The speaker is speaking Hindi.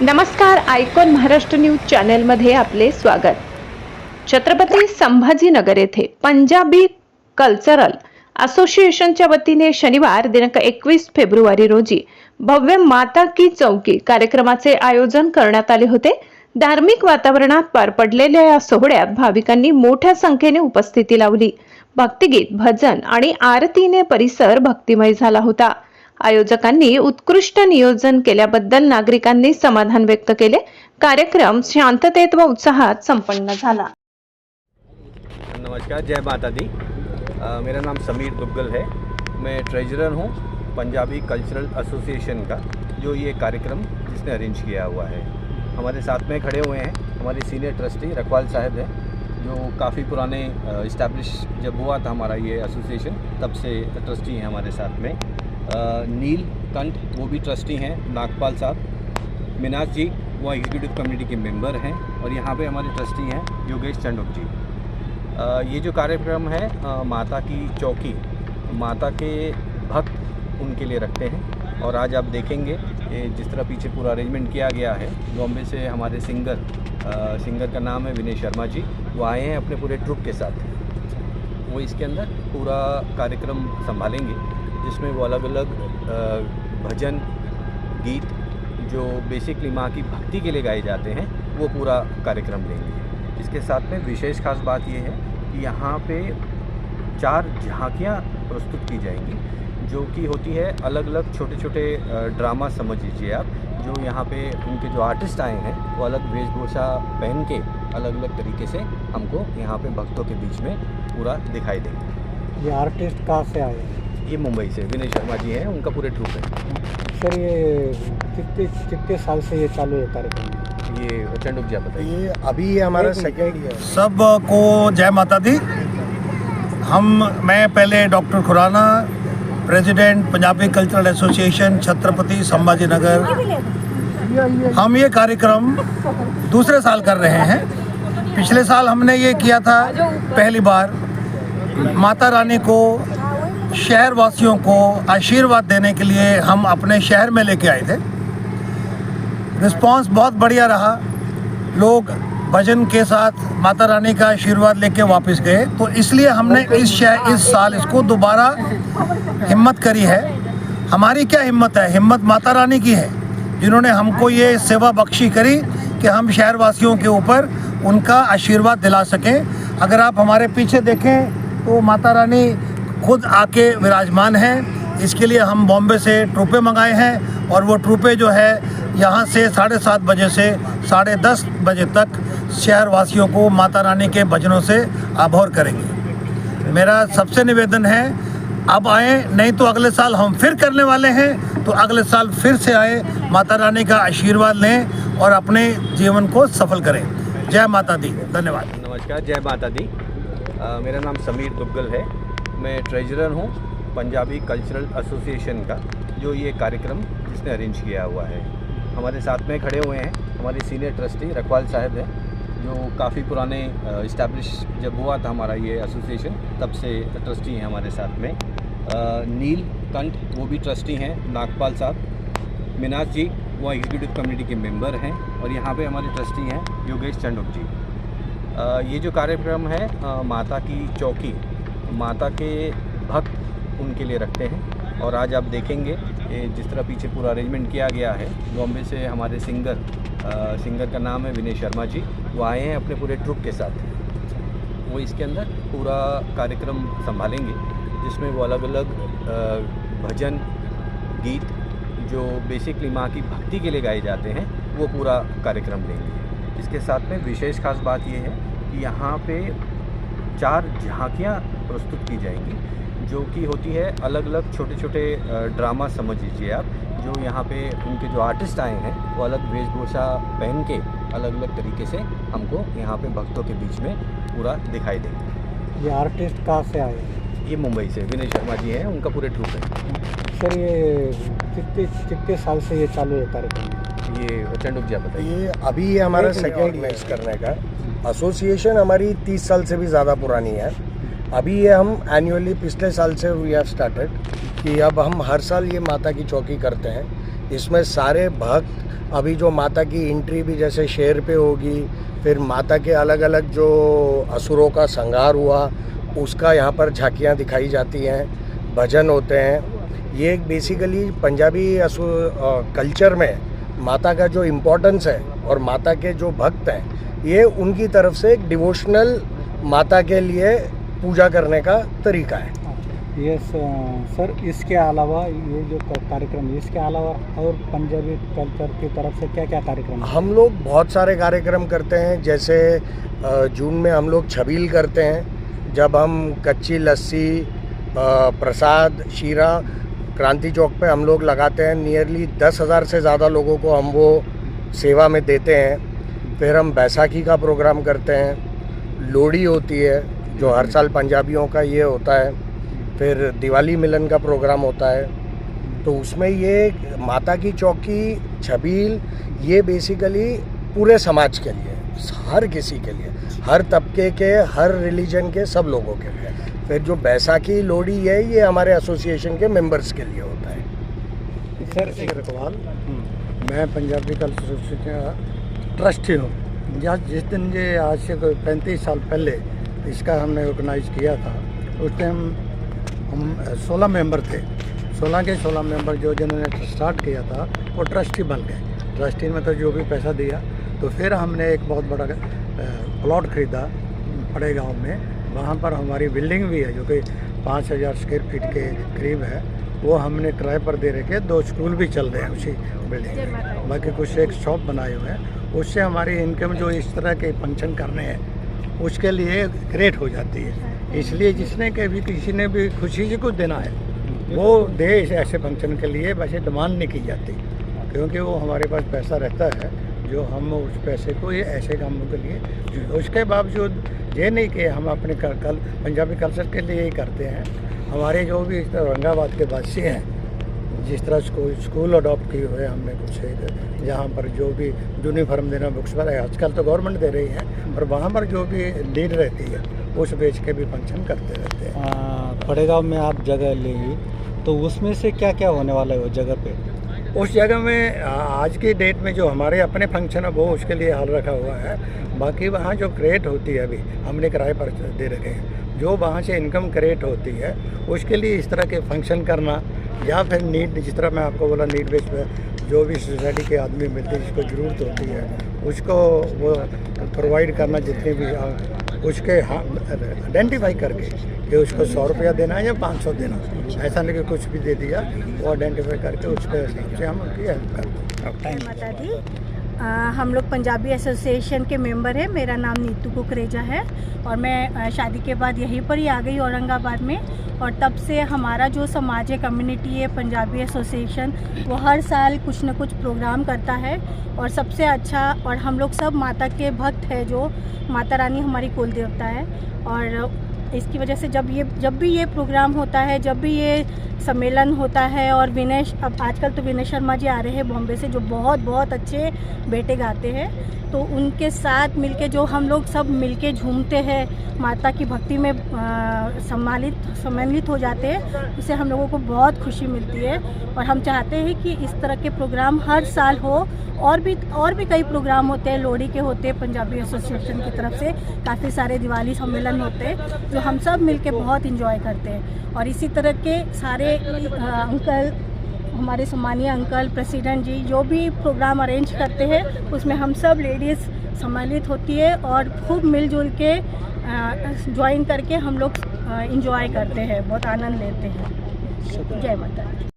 नमस्कार, आयकॉन महाराष्ट्र न्यूज चॅनलमध्ये आपले स्वागत। छत्रपती संभाजीनगर येथे पंजाबी कल्चरल असोसिएशनच्या वतीने शनिवार दिनांक 21 फेब्रुवारी रोजी भव्य माता की चौकी कार्यक्रमाचे आयोजन करण्यात आले होते। धार्मिक वातावरणात पार पडलेल्या या सोहळ्यात भाविकांनी मोठ्या संख्येने उपस्थिती लावली। भक्तिगीत, भजन आणि आरतीने परिसर भक्तिमय झाला होता। आयोजकांनी उत्कृष्ट नियोजन केल्याबद्दल नागरिकांनी समाधान व्यक्त केले। कार्यक्रम शांततेत व उत्साहात संपन्न झाला। नमस्कार, जय माता दी। मेरा नाम समीर दुग्गल है। मैं ट्रेजरर हूँ पंजाबी कल्चरल एसोसिएशन का, जो ये कार्यक्रम जिसने अरेंज किया हुआ है। हमारे साथ में खड़े हुए हैं हमारे सीनियर ट्रस्टी रखवाल साहब हैं, जो काफ़ी पुराने इस्टेब्लिश जब हुआ था हमारा ये एसोसिएशन, तब से ट्रस्टी हैं हमारे साथ में। नील कंठ वो भी ट्रस्टी हैं, नागपाल साहब, मीनाज जी वो एग्जीक्यूटिव कमेटी के मेंबर हैं, और यहाँ पे हमारे ट्रस्टी हैं योगेश चंडोक जी। ये जो कार्यक्रम है माता की चौकी, माता के भक्त उनके लिए रखते हैं। और आज आप देखेंगे जिस तरह पीछे पूरा अरेंजमेंट किया गया है, बॉम्बे से हमारे सिंगर का नाम है विनय शर्मा जी, वो आए हैं अपने पूरे ट्रुप के साथ। वो इसके अंदर पूरा कार्यक्रम संभालेंगे, जिसमें वो अलग अलग भजन गीत जो बेसिकली माँ की भक्ति के लिए गाए जाते हैं, वो पूरा कार्यक्रम लेंगे। इसके साथ में विशेष खास बात ये है कि यहाँ पे 4 झांकियाँ प्रस्तुत की जाएंगी, जो कि होती है अलग अलग छोटे छोटे ड्रामा समझ लीजिए आप, जो यहाँ पे उनके जो आर्टिस्ट आए हैं वो अलग वेशभूषा पहन के अलग अलग तरीके से हमको यहाँ पे भक्तों के बीच में पूरा दिखाई देंगे। ये आर्टिस्ट कहाँ से आए हैं? ये मुंबई से विनय शर्मा जी हैं, उनका पूरे ट्रूप है। सर, ये कितने साल से ये चालू है कार्यक्रम? ये चंडोक जी बताइए। ये अभी ये हमारा सेकेंड ईयर। सबको जय माता दी। मैं पहले doctor Khurana, president Punjabi cultural association Chhatrapati Sambhajinagar. हम ये कार्यक्रम दूसरे साल कर रहे हैं। पिछले साल हमने ये किया था पहली बार, माता रानी को, शहर वासियों को आशीर्वाद देने के लिए हम अपने शहर में लेके आए थे। रिस्पांस बहुत बढ़िया रहा। लोग भजन के साथ माता रानी का आशीर्वाद लेके वापस गए, तो इसलिए हमने इस साल इसको दोबारा हिम्मत करी है। हमारी क्या हिम्मत है? हिम्मत माता रानी की है, जिन्होंने हमको ये सेवा बख्शी करी कि हम शहर वासियों के ऊपर उनका आशीर्वाद दिला सकें। अगर आप हमारे पीछे देखें तो माता रानी खुद आके विराजमान हैं। इसके लिए हम बॉम्बे से ट्रूपें मंगाए हैं, और वो ट्रूपें जो है यहाँ से 7:30 बजे से 10:30 बजे तक शहर वासियों को माता रानी के भजनों से आभोर करेंगे। मेरा सबसे निवेदन है, अब आए, नहीं तो अगले साल हम फिर करने वाले हैं, तो अगले साल फिर से आए, माता रानी का आशीर्वाद लें और अपने जीवन को सफल करें। जय माता दी। धन्यवाद। नमस्कार, जय माता दी। मेरा नाम समीर दुग्गल है। मैं ट्रेजरर हूँ पंजाबी कल्चरल एसोसिएशन का, जो ये कार्यक्रम जिसने अरेंज किया हुआ है। हमारे साथ में खड़े हुए हैं हमारे सीनियर ट्रस्टी रखवाल साहब हैं, जो काफ़ी पुराने इस्टेब्लिश जब हुआ था हमारा ये एसोसिएशन, तब से ट्रस्टी हैं हमारे साथ में। नील कंठ वो भी ट्रस्टी हैं, नागपाल साहब, मीनाज जी वो एग्जीक्यूटिव कमेटी के मेंबर हैं, और यहाँ पे हमारे ट्रस्टी हैं योगेश चंडोक जी। ये जो कार्यक्रम है माता की चौकी, माता के भक्त उनके लिए रखते हैं। और आज आप देखेंगे जिस तरह पीछे पूरा अरेंजमेंट किया गया है, बॉम्बे से हमारे सिंगर का नाम है विनय शर्मा जी, वो आए हैं अपने पूरे ट्रुप के साथ। वो इसके अंदर पूरा कार्यक्रम संभालेंगे, जिसमें वो अलग अलग भजन गीत जो बेसिकली माँ की भक्ति के लिए गाए जाते हैं, वो पूरा कार्यक्रम लेंगे। इसके साथ में विशेष खास बात ये है कि यहाँ पे 4 झांकियाँ प्रस्तुत की जाएंगी, जो कि होती है अलग अलग छोटे छोटे ड्रामा समझ लीजिए आप, जो यहाँ पे उनके जो आर्टिस्ट आए हैं वो अलग वेशभूषा पहन के अलग अलग तरीके से हमको यहाँ पे भक्तों के बीच में पूरा दिखाई देंगे। ये आर्टिस्ट कहाँ से आए हैं? ये मुंबई से विनय शर्मा जी हैं, उनका पूरे ट्रूप है। सर, ये कितने साल से ये चालू है कार्यक्रम? ये चंडोक जी बताइए। ये अभी ये हमारा सेकेंड ईयर करने का। एसोसिएशन हमारी 30 साल से भी ज़्यादा पुरानी है। अभी ये हम एनुअली पिछले साल से वी हैव स्टार्टेड कि अब हम हर साल ये माता की चौकी करते हैं। इसमें सारे भक्त अभी जो माता की एंट्री भी जैसे शेर पे होगी, फिर माता के अलग अलग जो असुरों का संहार हुआ उसका यहाँ पर झांकियाँ दिखाई जाती हैं, भजन होते हैं। ये एक बेसिकली पंजाबी कल्चर में माता का जो इम्पोर्टेंस है और माता के जो भक्त हैं ये उनकी तरफ से एक डिवोशनल माता के लिए पूजा करने का तरीका है। ये सर इसके अलावा ये जो कार्यक्रम है, इसके अलावा और पंजाबी कल्चर की तरफ से क्या क्या कार्यक्रम है? हम लोग बहुत सारे कार्यक्रम करते हैं। जैसे जून में हम लोग छबील करते हैं, जब हम कच्ची लस्सी, प्रसाद, शीरा क्रांति चौक पे हम लोग लगाते हैं। नियरली 10,000 से ज़्यादा लोगों को हम वो सेवा में देते हैं। फिर हम बैसाखी का प्रोग्राम करते हैं, लोहड़ी होती है जो हर साल पंजाबियों का ये होता है, फिर दिवाली मिलन का प्रोग्राम होता है। तो उसमें ये माता की चौकी, छबील, ये बेसिकली पूरे समाज के लिए, हर किसी के लिए, हर तबके के, हर रिलीजन के, सब लोगों के लिए। फिर जो बैसाखी, लोहड़ी है ये हमारे एसोसिएशन के मेंबर्स के लिए होता है। सर एक रखवाल, मैं पंजाबी कल्चर का ट्रस्टी हूँ। जिस दिन ये आज से 35 साल पहले इसका हमने ऑर्गेनाइज किया था, उस टाइम हम 16 मेंबर थे। 16 के 16 मेंबर जो जिन्होंने स्टार्ट किया था वो ट्रस्टी बन गए। ट्रस्टी में तो जो भी पैसा दिया, तो फिर हमने एक बहुत बड़ा प्लॉट खरीदा बड़े गांव में। वहाँ पर हमारी बिल्डिंग भी है जो कि 5,000 स्क्वायर फीट के करीब है। वो हमने किराए पर दे रखे, 2 स्कूल भी चल रहे हैं उसी बिल्डिंग में। बाकी कुछ एक शॉप बनाए हुए हैं। उससे हमारी इनकम जो इस तरह के फंक्शन करने हैं उसके लिए ग्रेट हो जाती है। इसलिए जिसने के भी किसी ने भी खुशी से कुछ देना है वो दे ऐसे फंक्शन के लिए। वैसे डिमांड नहीं की जाती क्योंकि वो हमारे पास पैसा रहता है जो हम उस पैसे को ये ऐसे कामों के लिए। उसके बावजूद ये नहीं कि हम अपने पंजाबी कल्चर के लिए ही करते हैं। हमारे जो भी औरंगाबाद के वासी हैं, जिस तरह स्कूल अडॉप्ट किए हुए हमने कुछ एक, जहाँ पर जो भी यूनिफॉर्म देना, बुक्स वगैरह आजकल तो गवर्नमेंट दे रही है, और वहाँ पर जो भी लीड रहती है उस बेच के भी फंक्शन करते रहते हैं। बड़े गाँव में आप जगह लेगी तो उसमें से क्या क्या होने वाला है वो जगह पे? उस जगह में आज की डेट में जो हमारे अपने फंक्शन है वो उसके लिए हाल रखा हुआ है। बाकी वहाँ जो क्रिएट होती है अभी हमने किराए पर दे रखे हैं, जो वहाँ से इनकम क्रिएट होती है उसके लिए इस तरह के फंक्शन करना, या फिर नीड, जिस तरह मैं आपको बोला, नीड बेस पे जो भी सोसाइटी के आदमी मिलते हैं जिसको ज़रूरत होती है उसको वो प्रोवाइड करना, जितने भी उसके आइडेंटिफाई करके कि उसको 100 रुपया देना है या 500 देना, ऐसा नहीं कि कुछ भी दे दिया, वो आइडेंटिफाई करके उसके हिसाब से हम उनकी हेल्प करते हैं। माता दी, हम लोग पंजाबी एसोसिएशन के मेंबर हैं। मेरा नाम नीतू कुकरेजा है और मैं शादी के बाद यहीं पर ही आ गई औरंगाबाद में। और तब से हमारा जो समाज है, कम्युनिटी है, पंजाबी एसोसिएशन, वो हर साल कुछ न कुछ प्रोग्राम करता है। और सबसे अच्छा, और हम लोग सब माता के भक्त हैं, जो माता रानी हमारी कुल देवता है। और इसकी वजह से जब भी ये प्रोग्राम होता है, जब भी ये सम्मेलन होता है, और अब आजकल तो विनय शर्मा जी आ रहे हैं बॉम्बे से, जो बहुत अच्छे बेटे गाते हैं, तो उनके साथ मिलके जो हम लोग सब मिलके झूमते हैं, माता की भक्ति में सम्मिलित हो जाते हैं, उससे हम लोगों को बहुत खुशी मिलती है। और हम चाहते हैं कि इस तरह के प्रोग्राम हर साल हो। और भी कई प्रोग्राम होते हैं, लोहड़ी के होते हैं, पंजाबी एसोसिएशन की तरफ से काफ़ी सारे दिवाली सम्मेलन होते हैं जो हम सब मिलके बहुत इंजॉय करते हैं। और इसी तरह के सारे अंकल, हमारे सम्मानीय अंकल, प्रेसिडेंट जी, जो भी प्रोग्राम अरेंज करते हैं उसमें हम सब लेडीज़ सम्मिलित होती है और खूब मिलजुल के ज्वाइन करके हम लोग इंजॉय करते हैं, बहुत आनंद लेते हैं। जय माता दी।